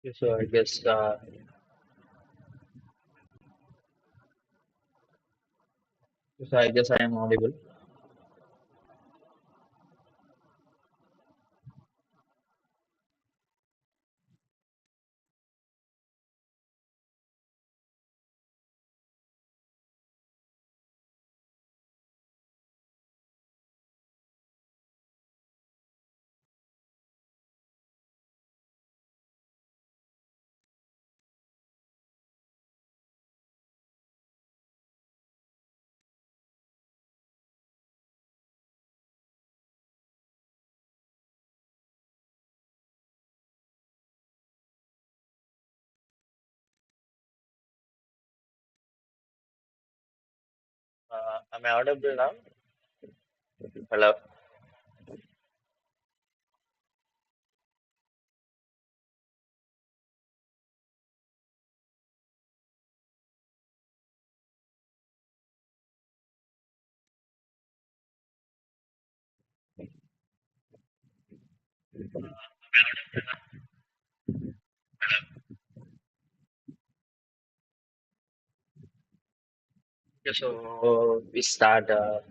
So I guess I am audible. Am I audible now? Hello. So we start to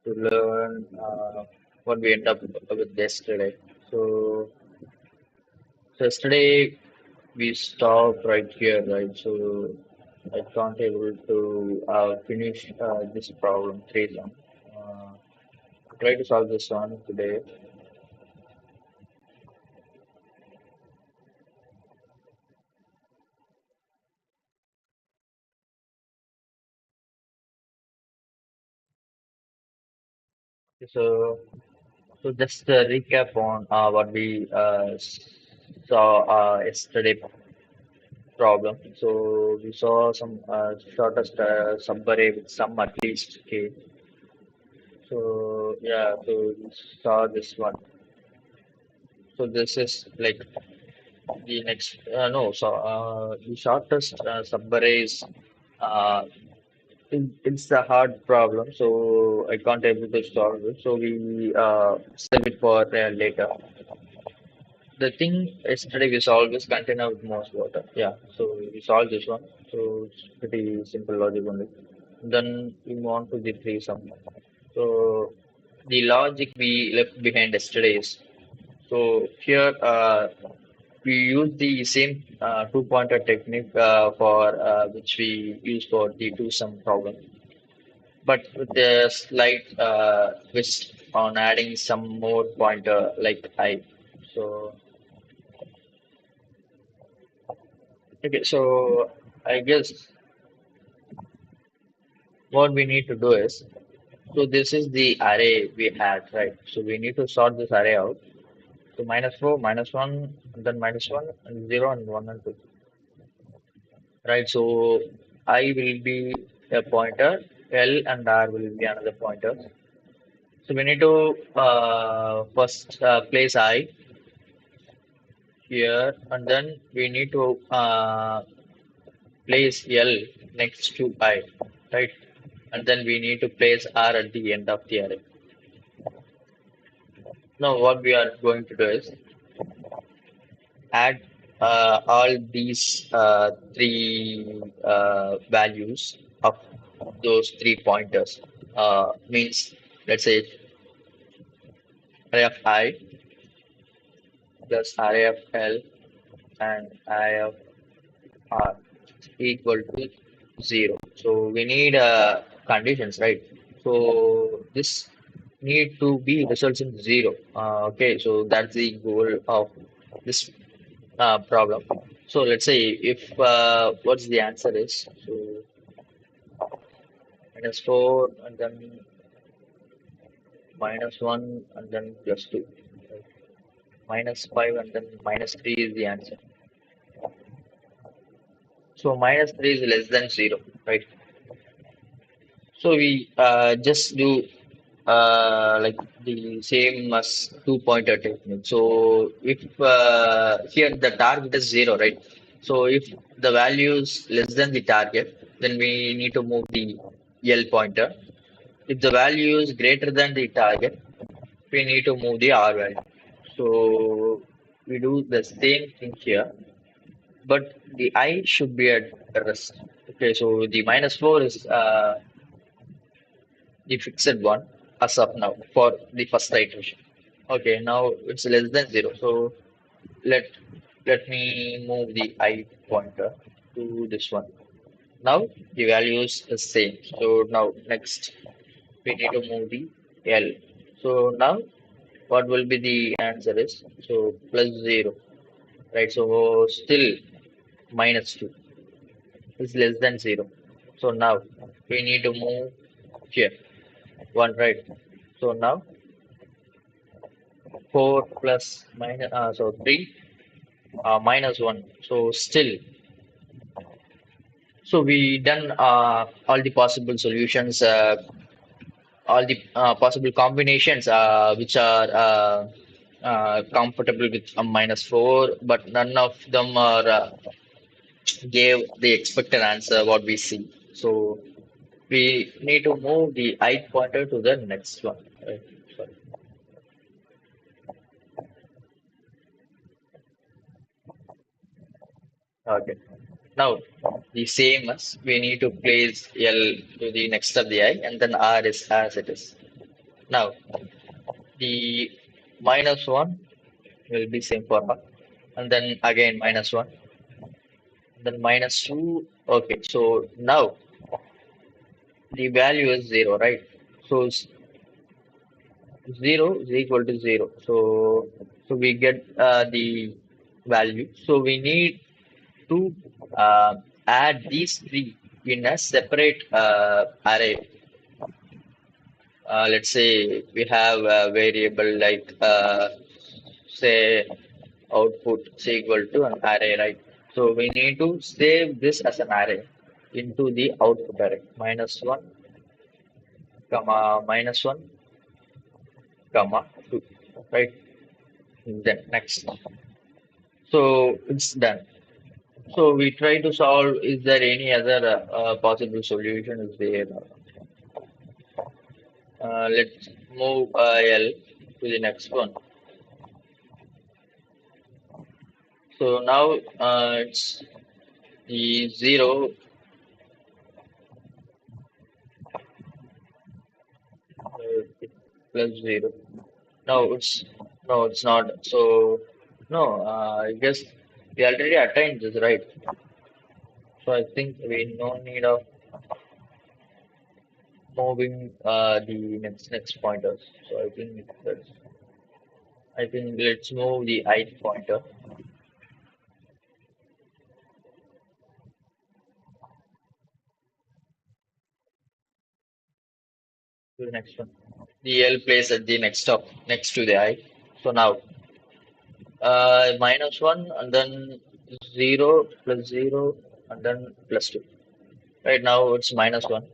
learn what we end up with yesterday. So, so yesterday we stopped right here, right? So I can't able to finish this problem three times. Uh, Try to solve this one today. So, so just a recap on what we saw yesterday problem. So we saw some shortest subarray with some at least. Okay. So yeah, so we saw this one. So this is like the next no. So the shortest subarray is uh, it's a hard problem. So I can't able to solve it. So we save it for later. The thing yesterday we solved is container with most water. Yeah, so we solved this one. So it's pretty simple logic only. Then we move on to the threesome. So the logic we left behind yesterday is so here we use the same two-pointer technique for which we use for the two-sum problem, but with a slight twist on adding some more pointer like I. So okay, so I guess what we need to do is, so this is the array we had, right? So we need to sort this array out. So minus 4, minus 1, and then minus 1, and 0, and 1, and 2. Right, so I will be a pointer, L and R will be another pointer. So we need to first place I here, and then we need to place L next to I, right? And then we need to place R at the end of the array. Now, what we are going to do is add all these three values of those three pointers. Means, let's say, array of I plus array of L and array of R equal to 0. So we need conditions, right? So this need to be results in 0. Okay, so that's the goal of this problem. So let's say if what's the answer is, so minus 4 and then minus 1 and then plus 2. Right? Minus 5 and then minus 3 is the answer. So minus 3 is less than 0, right? So we just do like the same as two-pointer technique. So if here the target is 0, right? So if the value is less than the target, then we need to move the L pointer. If the value is greater than the target, we need to move the R value. So we do the same thing here, but the I should be at rest. Okay, so the -4 is the fixed one as of now for the first iteration. Okay, now it's less than 0. So let let me move the I pointer to this one. Now the values is same. So now next we need to move the L. So now what will be the answer is, so plus 0, right? So still -2 is less than 0. So now we need to move here 1, right? So now 4 plus minus, so 3 -1. So still, so we done all the possible solutions, all the possible combinations which are comfortable with a -4, but none of them are gave the expected answer what we see. So we need to move the I pointer to the next one. Right? Sorry. Okay. Now the same as we need to place L to the next of the I, and then R is as it is. Now the -1 will be same for her, and then again -1, then -2. Okay, so now the value is 0, right? So 0 is equal to 0. So we get the value. So we need to add these three in a separate array. Let's say we have a variable like say output is equal to an array, right? So we need to save this as an array into the output array. -1, comma -1, comma 2, right? Then next. So it's done. So we try to solve. Is there any other possible solution? Is there? Let's move L to the next one. So now it's the 0 plus 0. No, it's not. So no, I guess we already attained this, right? So I think we no need of moving the next pointers. So I think let's move the ith pointer to the next one. The L place at the next stop next to the I. So now -1, and then 0 plus 0, and then plus 2. Right now it's -1,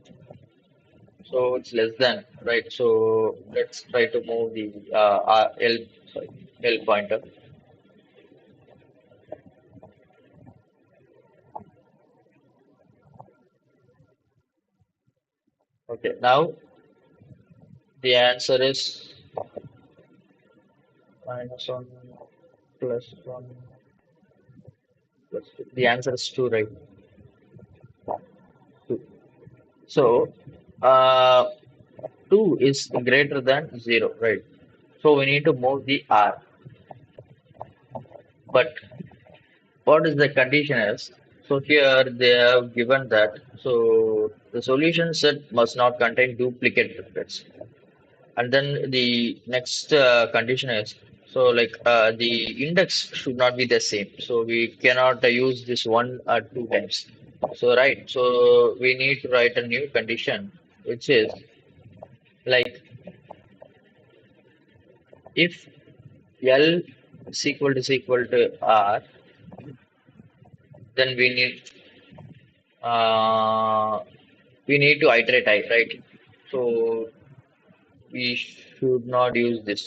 so it's less than, right? So let's try to move the L, sorry, L pointer. Okay, now the answer is -1 plus 1 plus 2. The answer is 2, right? 2. So uh, 2 is greater than 0, right? So we need to move the R. But what is the condition is? So here they have given that. So the solution set must not contain duplicate triplets. And then the next condition is, so like the index should not be the same. So we cannot use this one or two times. So right. So we need to write a new condition, which is like if L is equal to R, then uh, we need to iterate I, right? So we should not use this.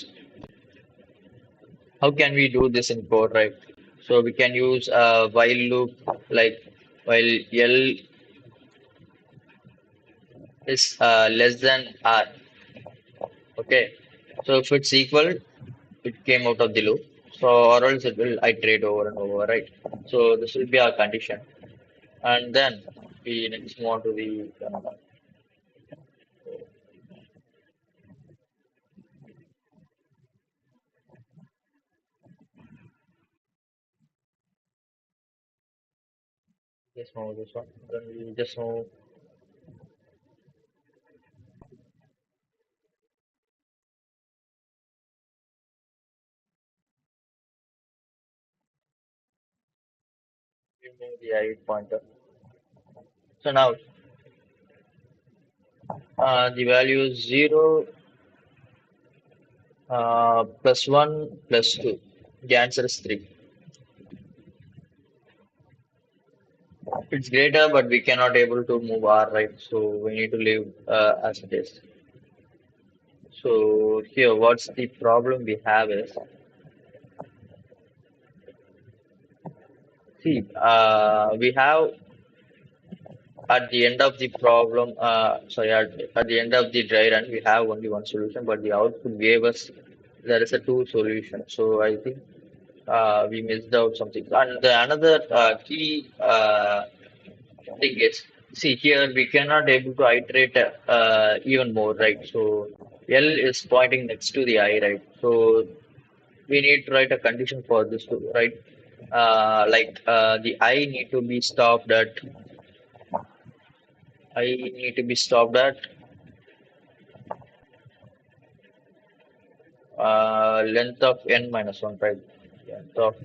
How can we do this in code, right? So we can use a while loop, like while L is less than R. Okay. So if it's equal, it came out of the loop. So or else it will iterate over and over, right? So this will be our condition, and then we next move on to the just move this one. Then we just move the I pointer. So now the value is 0, plus 1 plus 2. The answer is 3. It's greater, but we cannot able to move R, right? So we need to leave as it is. So here, what's the problem we have is, see, we have at the end of the problem, at the end of the dry run, we have only one solution, but the output gave us there is a two solution. So I think we missed out something. And the another key thing is, see here we cannot able to iterate even more, right? So L is pointing next to the I, right? So we need to write a condition for this too, right? The I need to be stopped at I need to be stopped at length of n minus 1, right? Length of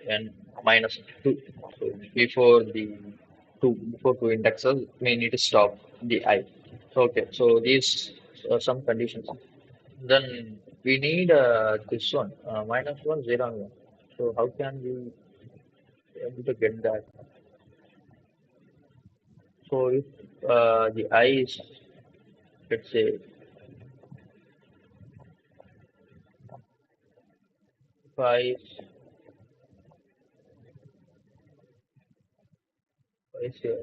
n minus 2. So before two indexes, we need to stop the I. Okay, so these are some conditions. Then we need this one, minus 1, 0, and 1. So how can we able to get that? So if the I is, let's say, if I is here,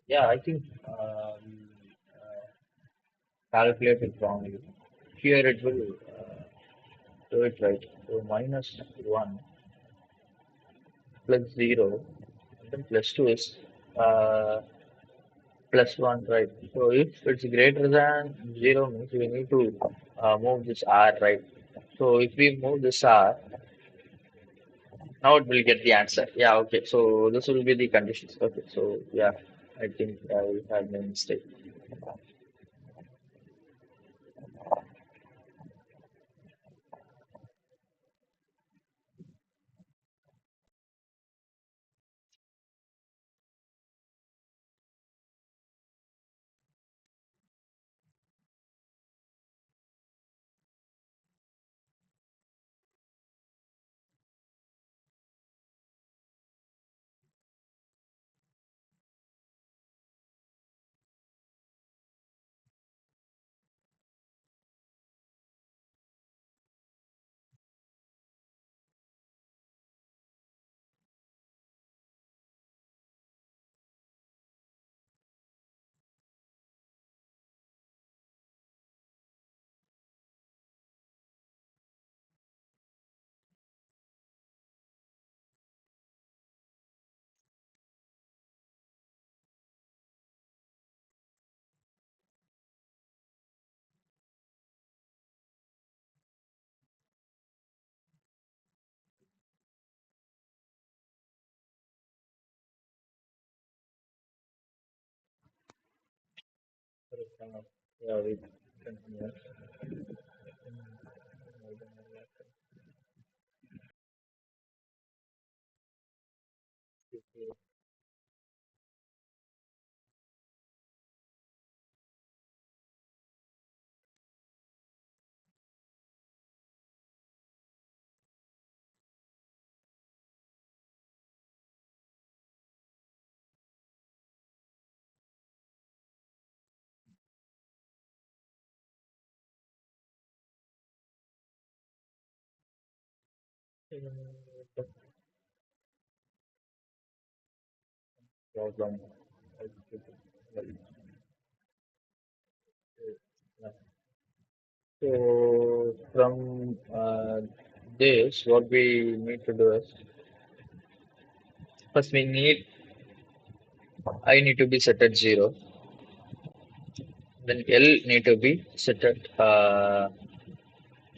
yeah, I think calculate it wrongly. Here it will do it right. So minus 1 plus 0, and then plus 2 is uh, plus 1, right? So if it's greater than 0 means we need to move this R, right? So if we move this R, now it will get the answer. Yeah, okay. So this will be the conditions. Okay, so yeah, I think I had my mistake. Yeah, we continue. Problem. So from this, what we need to do is first we need I need to be set at 0, then L need to be set at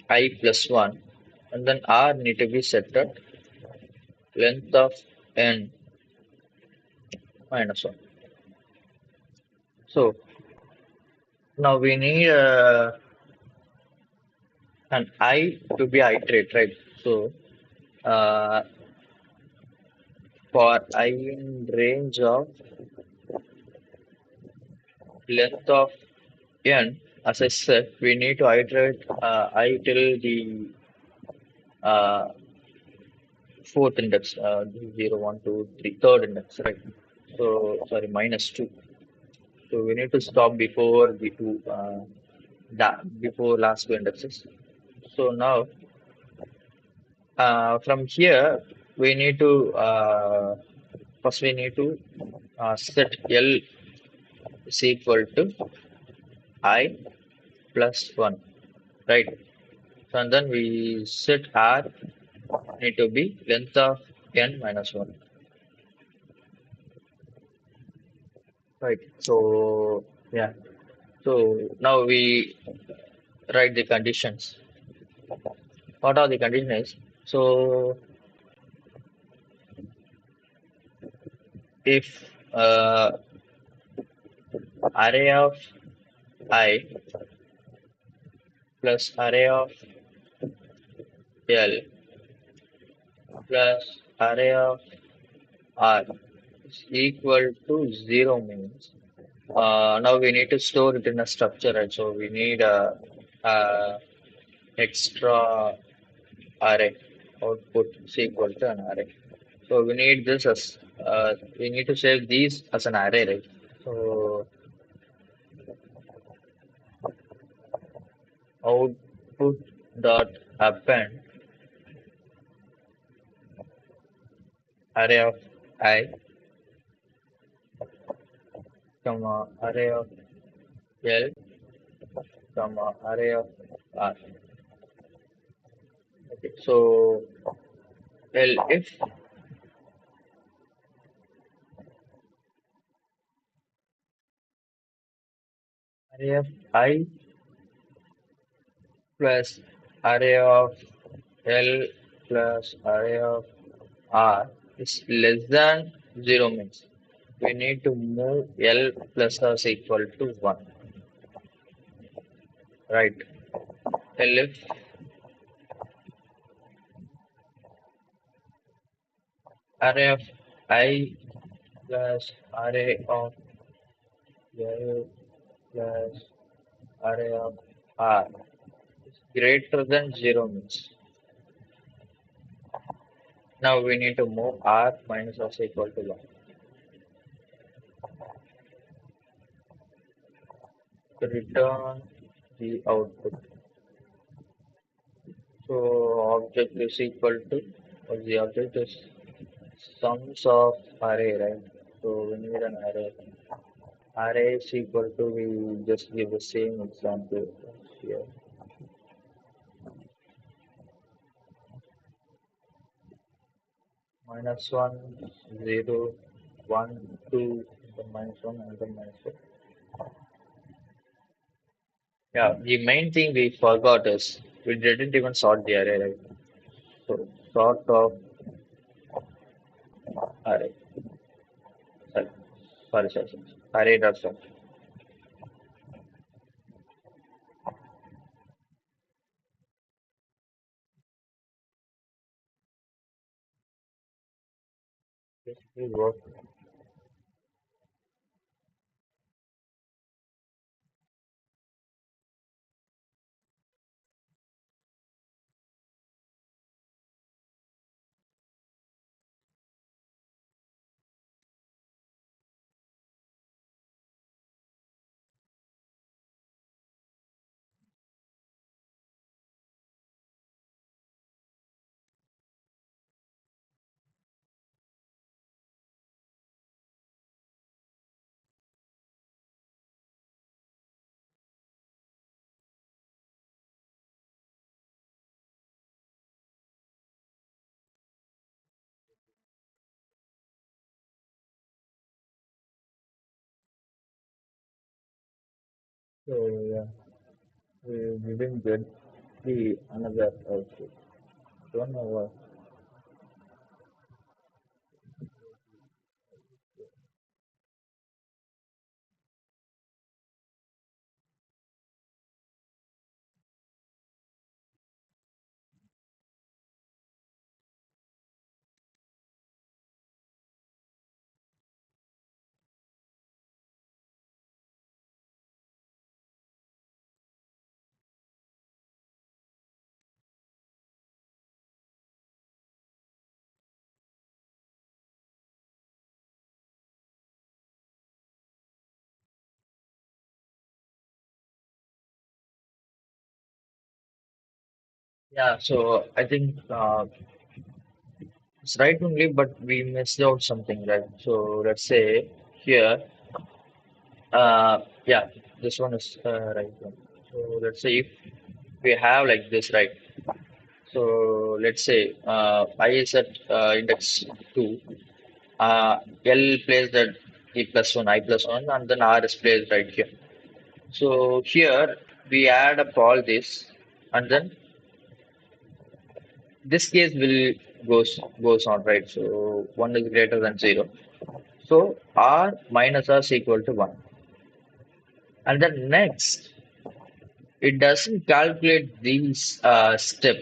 I plus 1, and then R need to be set at length of N minus 1. So now we need an I to be iterate, right? So uh, for I in range of length of N, as I said, we need to iterate I till the uh, fourth index, 0, 1, 2, 3, third index, right? So, sorry, minus 2. So, we need to stop before the two, before last two indexes. So, now from here, we need to, first we need to set L is equal to I plus 1, right? So, and then we set R need to be length of N minus 1, right? So, yeah. So now we write the conditions. What are the conditions? So if array of I plus array of L plus array of R is equal to 0 means now we need to store it in a structure, right? So we need a extra array output is equal to an array. So we need this as we need to save these as an array, right? So output dot append array of I comma array of L comma array of R. Okay, so if array of I plus array of L plus array of R is less than 0 means we need to move L plus or is equal to 1, right? If array of I plus array of L plus array of R is greater than 0 means now we need to move R minus or equal to 1 to return the output. So object is equal to, or the object is sums of array, right? So we need an array. Array is equal to, we just give the same example here. Minus 1, 0, 1, 2, then minus 1, and then minus 4. Yeah, the main thing we forgot is we didn't even sort the array, right? So sort of array. Sorry, sorry. Array dot sort. It work. So yeah, we didn't get the another outfit. Don't know why. Yeah, so I think it's right only, but we missed out something, right? So let's say here, yeah, this one is right one. So let's say if we have like this, right? So let's say I is at index 2, L placed at E plus 1, I plus 1, and then R is placed right here. So here we add up all this, and then this case will goes on, right? So 1 is greater than 0. So R minus R is equal to 1. And then next, it doesn't calculate these step.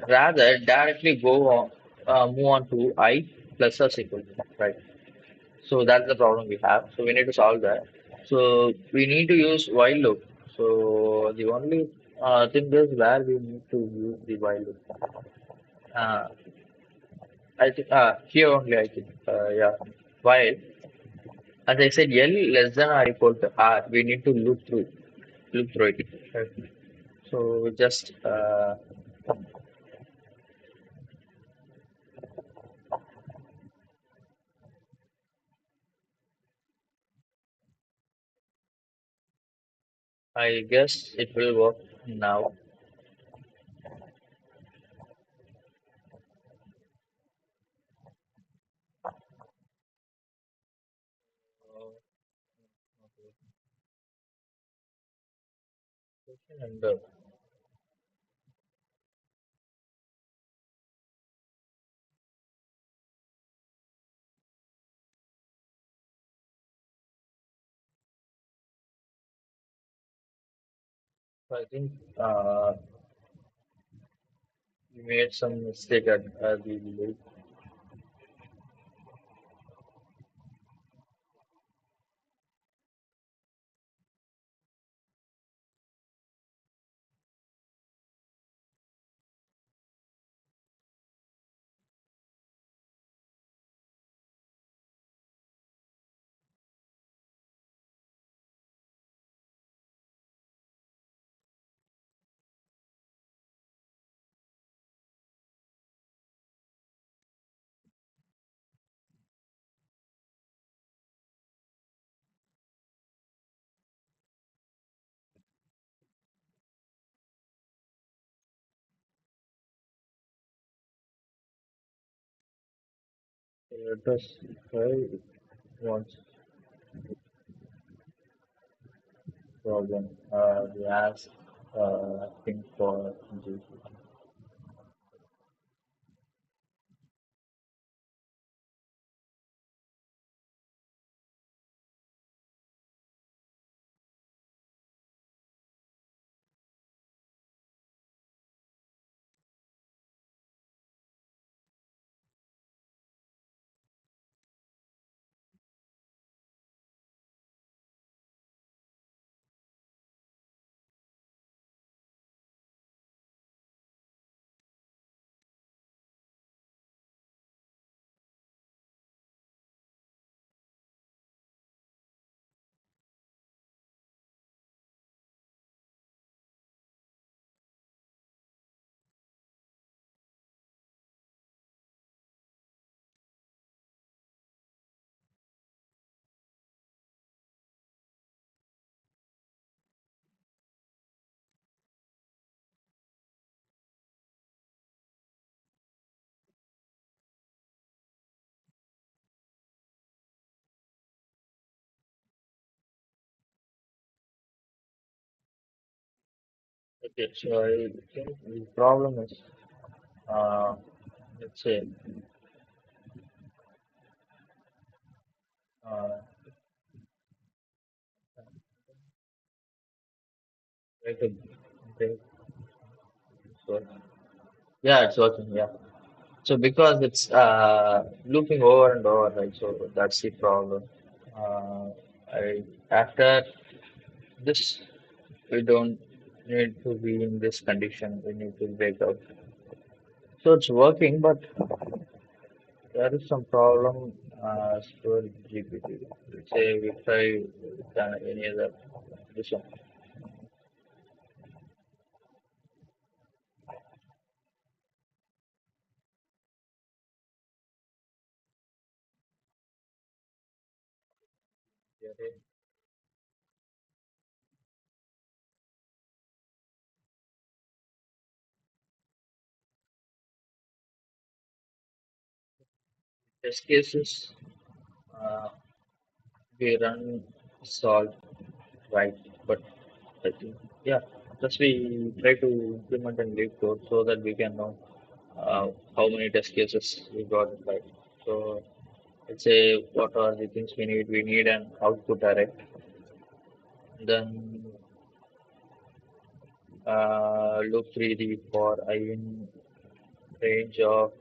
Rather, directly move on to I plus or equal to 1, right? So that's the problem we have. So we need to solve that. So we need to use while loop. So the only thing is where we need to use the while loop. Uh, I think here only I think yeah. While as I said, L less than or equal to R, we need to loop through it. Right. So just I guess it will work now. And I think we made some mistake at the loop. So let us try once problem. We asked thing for GC. Okay, so I think the problem is, uh, let's say, uh, try to break. So, yeah, it's working. Yeah. So because it's looping over and over, right? So that's the problem. Uh, I after this, we don't need to be in this condition. We need to break out. So it's working, but there is some problem with GPT. Let's say we try with any other this one. Test cases uh, we run solve right, but I think yeah, just we try to implement and leave code so that we can know how many test cases we got right. So let's say what are the things we need. We need an output array. Then loop 3D for I in range of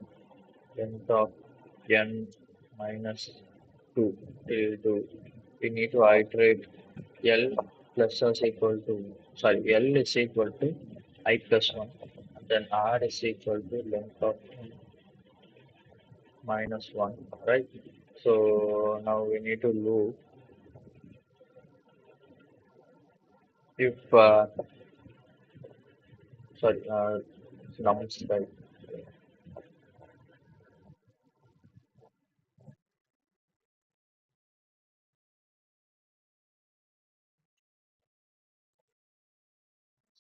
length of n minus 2 till 2. We need to iterate L plus or is equal to, sorry, L is equal to I plus 1. And then R is equal to length of n minus 1, right? So now we need to loop if, sorry, nums, right?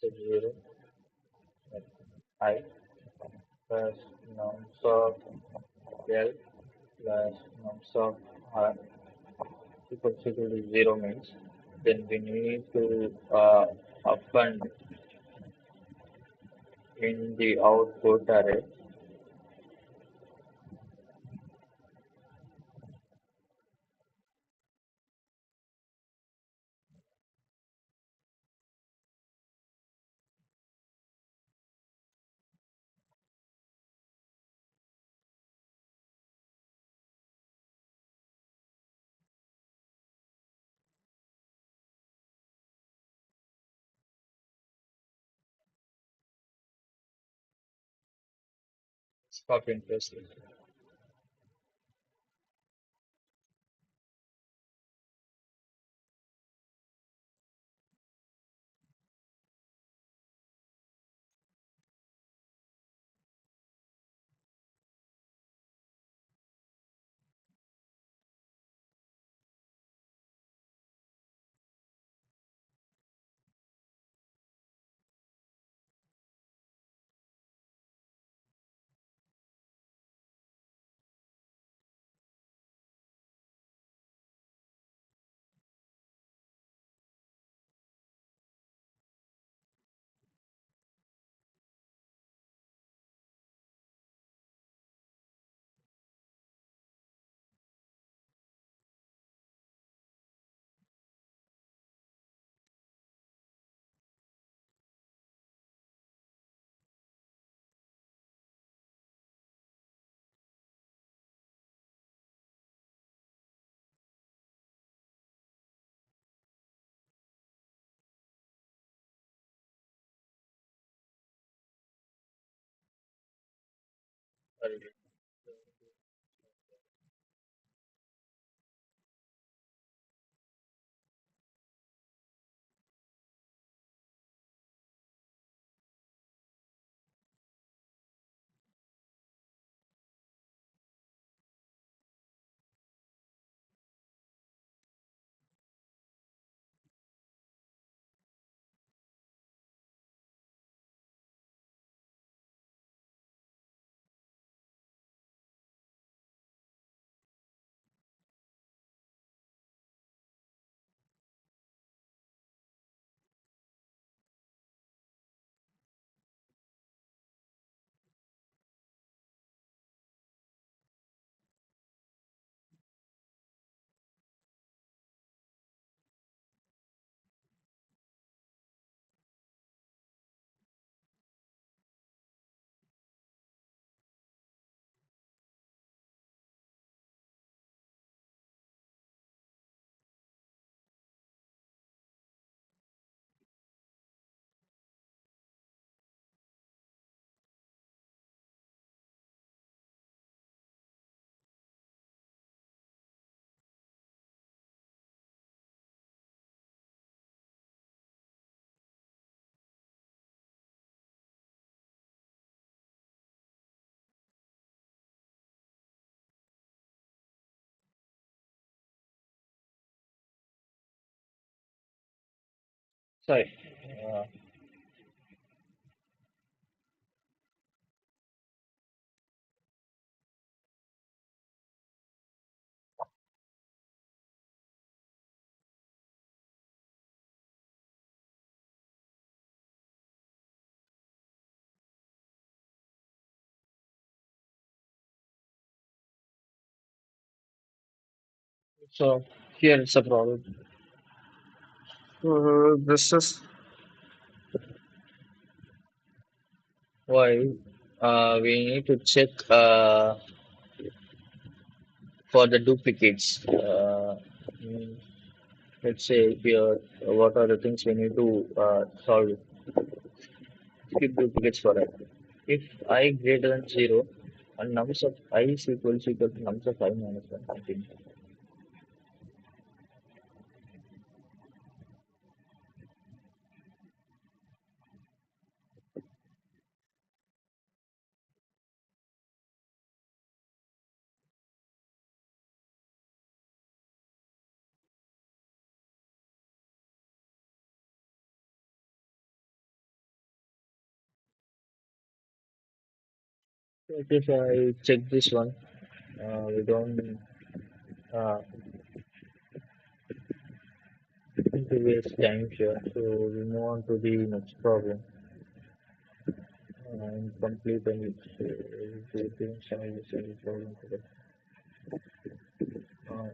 So 0, I plus nums of L plus nums of R equal to 0 means then we need to append in the output array copy and paste it. Sorry. Sorry. Uh, so here it's a problem. This is why we need to check for the duplicates. Mm, let's say here, what are the things we need to solve? Skip duplicates for it. If I greater than 0 and nums of I is equal to nums of I minus 1, I think. So if I check this one, we don't need to waste time here. So we move on to the next problem. Complete and everything, semi problem today. Uh,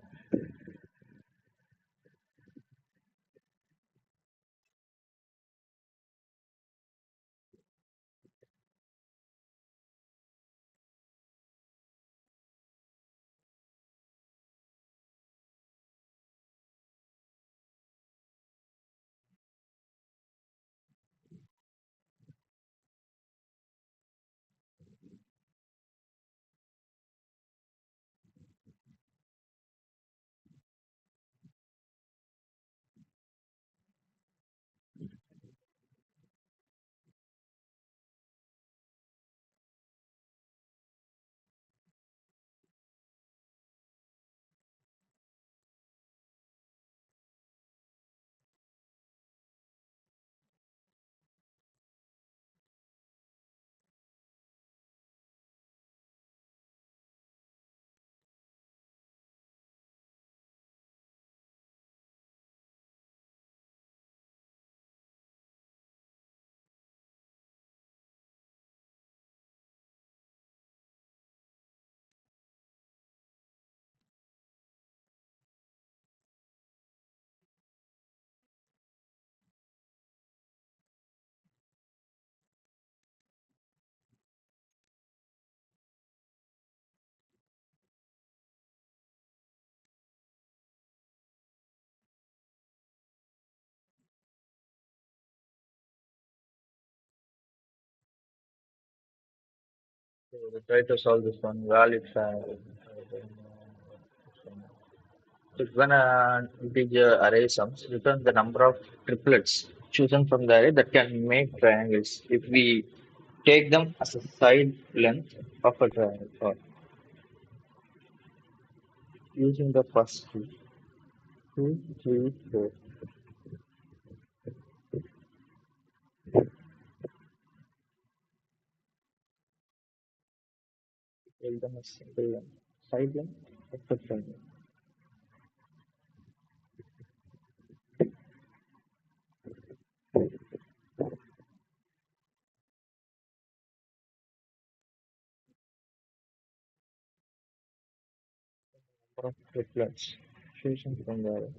so we try to solve this one. Valid so when an integer array sums, return the number of triplets chosen from the array that can make triangles if we take them as a side length of a triangle. Or using the first two, 2, 3, 4. Take them as single length, side length of the triangle. Number of triplets chosen from the array.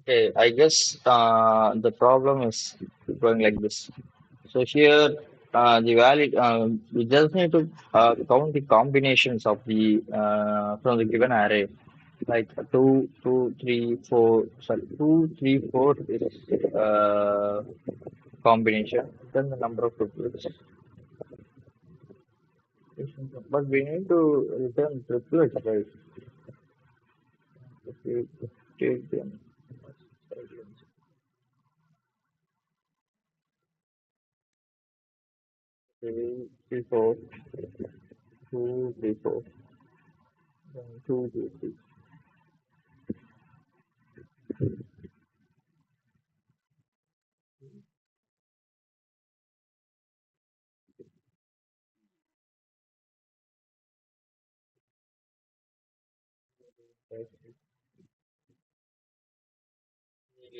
Okay, I guess the problem is going like this. So here, the valid, we just need to count the combinations of the from the given array, like 2, 2, 3, 4. Sorry, 2, 3, 4 is combination, then the number of triplets. But we need to return triplets, right? If we take them, three, four, two, three, four, then two, two, three.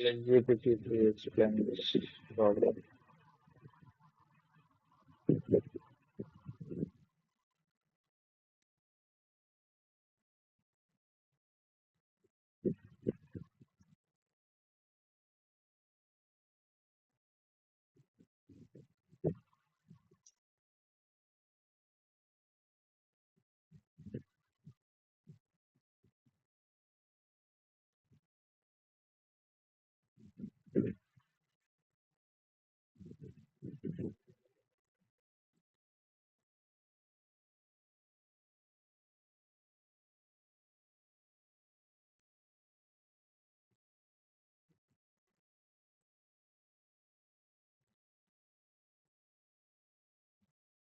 Let GPT explain this problem.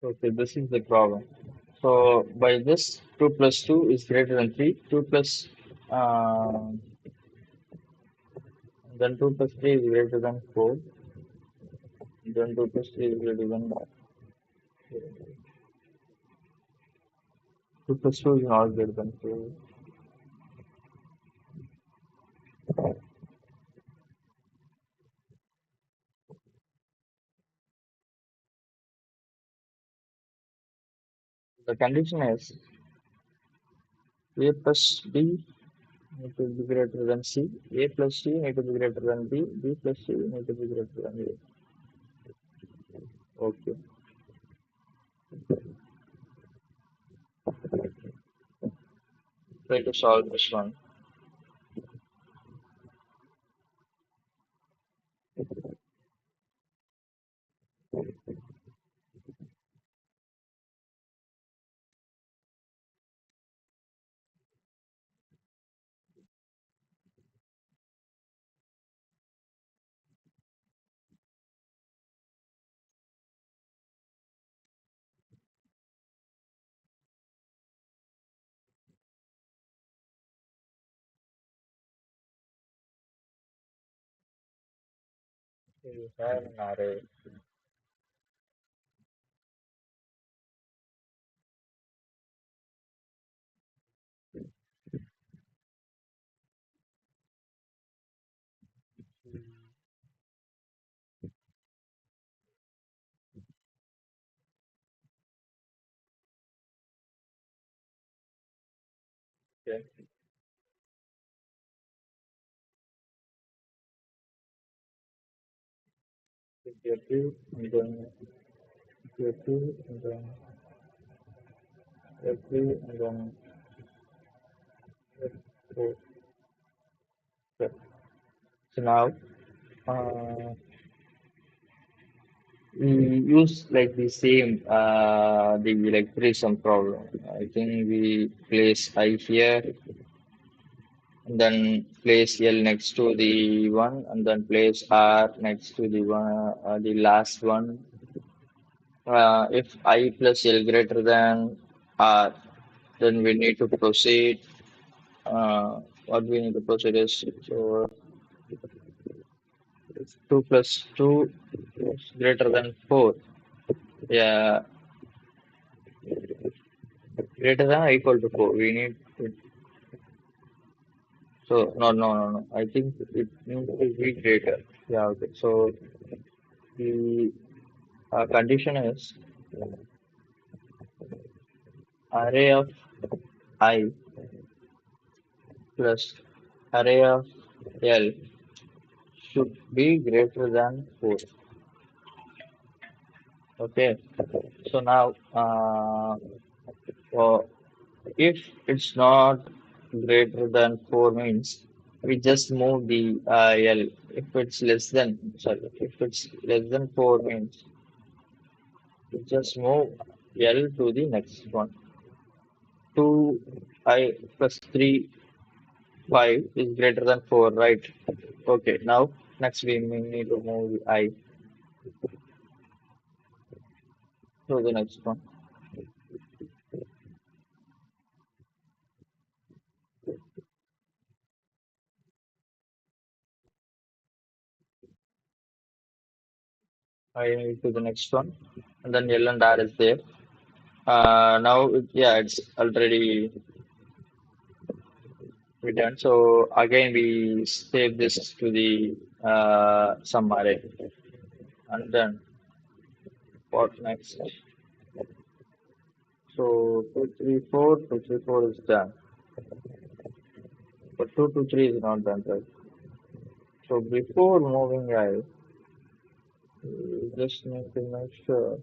Okay, this is the problem. So by this, 2 plus 2 is greater than 3. 2 plus, then 2 plus 3 is greater than 4. Then 2 plus 3 is greater than 2 plus 2 is not greater than 4. The condition is A plus B need to be greater than C. A plus C need to be greater than B. B plus C need to be greater than A. Okay. Try to solve this one. We have an array. Okay. If you're 2 and then if you're 2 and then you're 3 and then you're 4. Okay. So now uh, we use like the same the like threesome problem. I think we place I here and then place L next to the one and then place R next to the one the last one. If I plus L greater than R, then we need to proceed. What we need to proceed is so 2 plus 2 is greater than 4. Yeah, greater than or equal to 4. We need to, so no, no, no, no. I think it needs to be greater. Yeah, okay. So the condition is array of I plus array of L should be greater than 4. Okay. So now, if it's not greater than 4 means we just move the L. If it's less than, sorry, if it's less than 4 means we just move L to the next one. 2I plus 3, 5 is greater than 4, right? Okay, now next we need to move the I to the next one. I to the next one. And then L and R is there. Now, yeah, it's already done. So again, we save this to the some array. And then what next? So 2, 3, 4 is done. But 2, 2, 3 is not done, right? So before moving I, we just need to make sure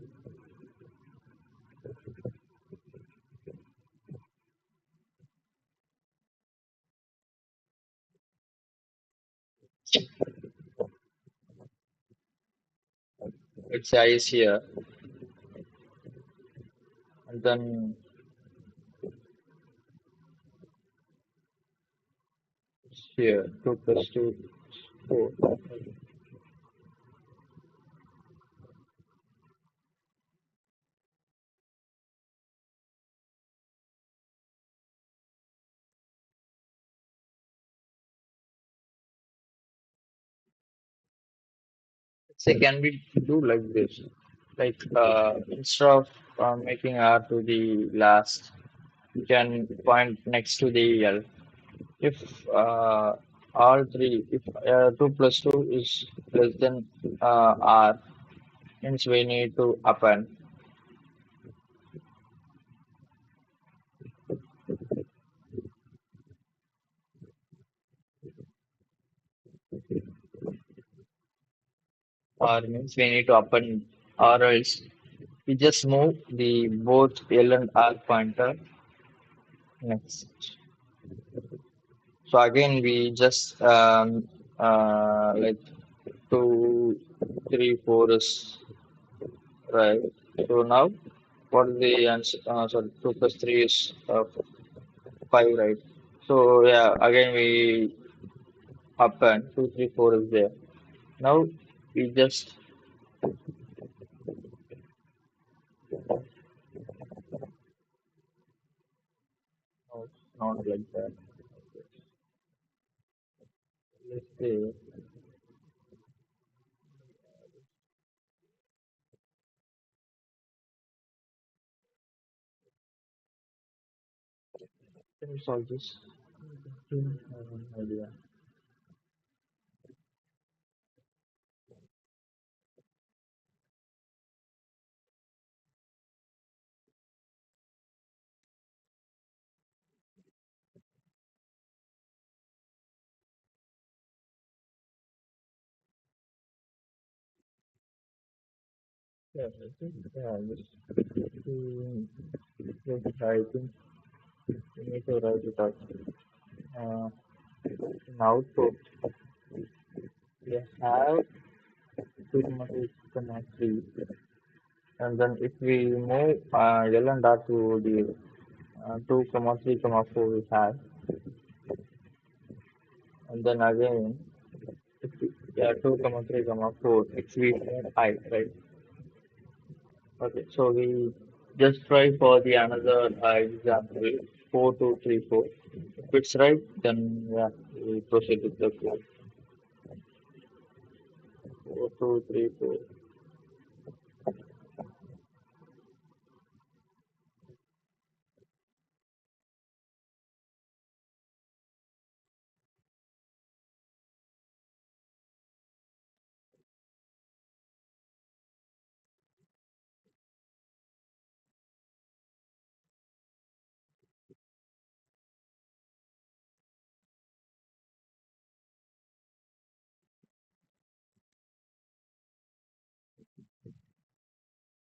its I is here. And then it's here. 2 plus 2 is 4. So can we do like this? Like instead of making R to the last, you can point next to the L. If all three, if 2 plus 2 is less than R, means we need to append. R means we need to append, or else we just move the both L and R pointer next. So again, we just like 2, 3, 4 is right. So now, what is the answer? Sorry, 2 plus 3 is 5, right? So yeah, again we append 2, 3, 4 is there. Now we just no, not like that. Let's say can we solve this? I have an idea. Yeah, I think yeah, just I think we need to write it out. Uh, in output, we have 2, 3, and then if we move L and R to the 2, 3, 4 we have, and then again if we, yeah 2, 3, 4 if we move I, right? Okay, so we just try for the another example 4, 2, 3, 4. If it's right, then yeah we proceed with the code. 4, 2, 3, 4.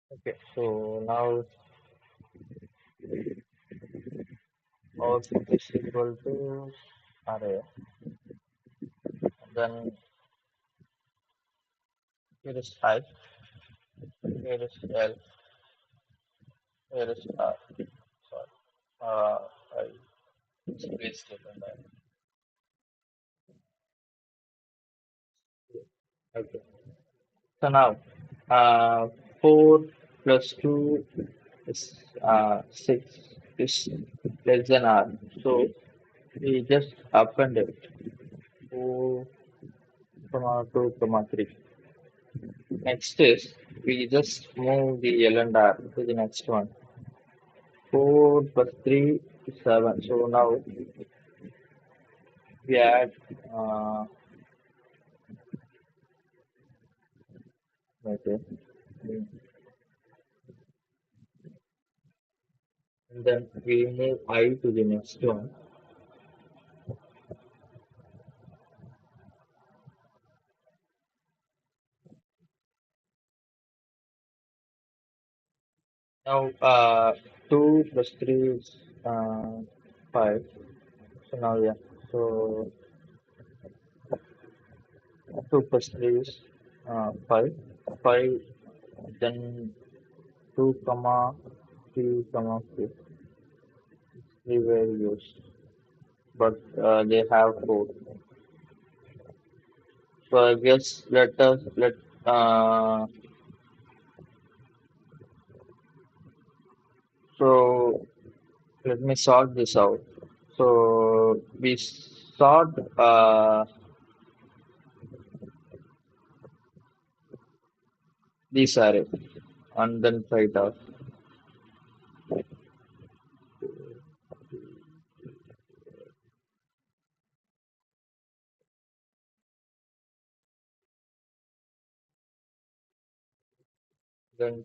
Okay, so now output is equal to array. Then here is I, here is L, here is R. Sorry. I spaced it in that. Okay. So now, uh, 4 plus 2 is 6 is less than R. So we just append it. 4, comma 2, comma 3. Next is we just move the L and R to the next one. 4 plus 3 is 7. So now we add okay. And then we move I to the next one. Now 2 plus 3 is 5. So now yeah. So 2 plus 3 is 5. 5 then 2 comma 3 comma 4. We were used. But they have 4. So I guess let uh, so let me sort this out. So we sort this array and then try it out. Then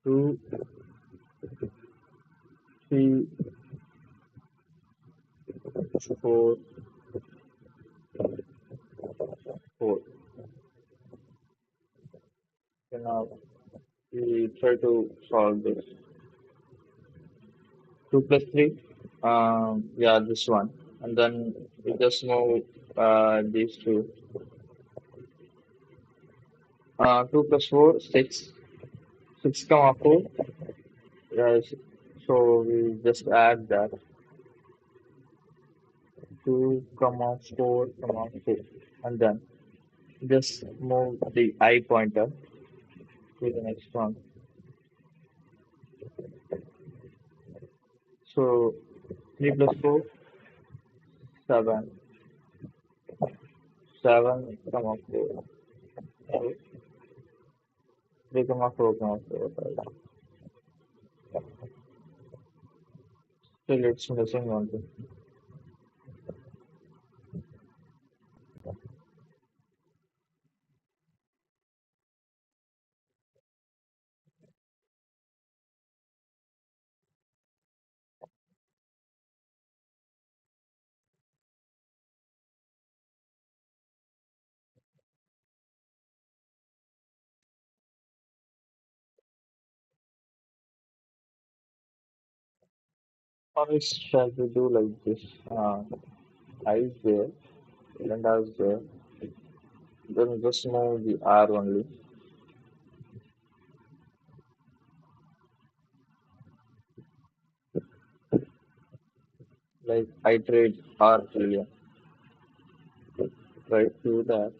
2, 3, 4, 4. So now we try to solve this. 2 plus 3, yeah, this one. And then we just move these two. 2 plus 4, 6. 6 comma 4. Yes. So we just add that. 2 comma 4 comma 4. And then just move the I pointer to the next one. So 3 plus 4, 7. 7 comma 4. So 3 comma 4 comma 4. Right? Still it's missing one thing. Or else shall we do like this? I is there, and I is there. Then just move the R only. Like iterate R earlier. Right, do that.